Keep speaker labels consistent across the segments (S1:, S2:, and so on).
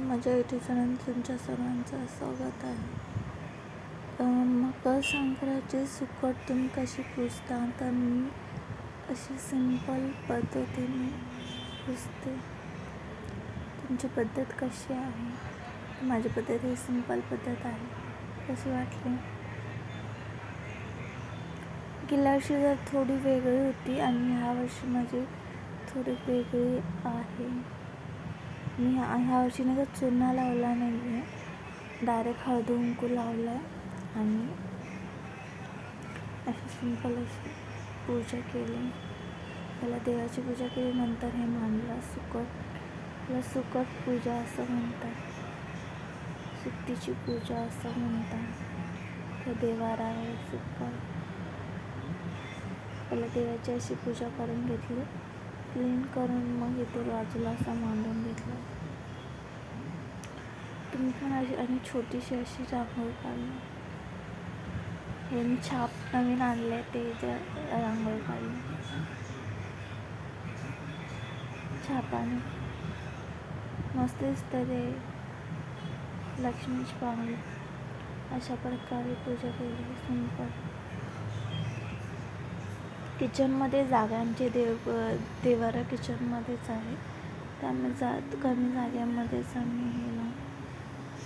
S1: माझ्या YouTube channel तुमच्या सर्वांचं स्वागत आहे. मकर संक्रांतीचे सुकट तुम्ही कशी पुजता? तर मी अशी सिंपल पद्धतीने पुजते. तुमची पद्धत कशी आहे? माझी पद्धत ही सिंपल पद्धत आहे. कशी वाटली? गेल्या वर्षी जर थोडी वेगळी होती आणि ह्या वर्षी माझी थोडी वेगळी आहे. मी ह्या वर्षी नाही का चुना लावला नाही आहे, डायरेक्ट हळदी कुंकू लावला आहे आणि अशी सिंपल अशी पूजा केली. पहिला देवाची पूजा केली, नंतर हे मांडला सुकट. याला सुकट पूजा असं म्हणतात, सुकटीची पूजा असं म्हणतात. हे देवारा आहे सुकट. पहिला देवाची अशी पूजा करून घेतली, क्लीन करून मग इथे बाजूला असं मांडून घेतलं. तुम्ही पण अशी आणि छोटीशी अशी रांगोळी काढली. हे मी छाप नवीन आणले ते रांगोळी काढली छापाने. मस्त दिसतं ते. लक्ष्मीची पावली. अशा प्रकारे पूजा केली सिंपल. किचनमध्ये जागांचे देवारा किचनमध्येच आहे, त्यामुळे कमी जागेमध्येच आम्ही हे लावू.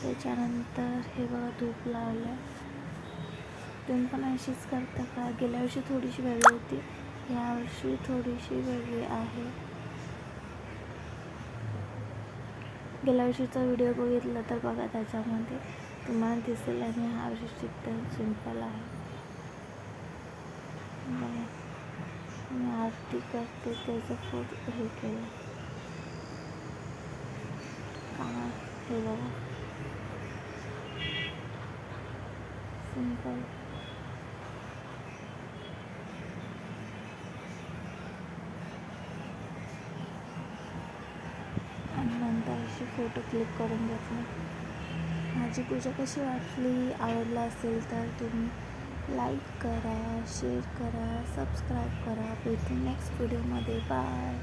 S1: त्याच्यानंतर हे बघा धूप लावलं. तुम्ही पण अशीच करता का? गेल्या वर्षी थोडीशी वेगळी होती, यावर्षी थोडीशी वेगळी आहे. गेल्या वर्षीचा व्हिडिओ बघितला तर बघा, त्याच्यामध्ये तुम्हाला दिसेल. आणि ह्या वर्षी एकदम सिंपल आहे. बघा मी आरती करते त्याचं फोटो हे केलं का. हे बघा सिंपल. आणि नंतर अशी फोटो क्लिक करून घेतले. माझी पूजा कशी वाटली? आवडला असेल तर तुम्ही लाईक करा, शेअर करा, सबस्क्राईब करा. भेटू नेक्स्ट व्हिडिओमध्ये. बाय.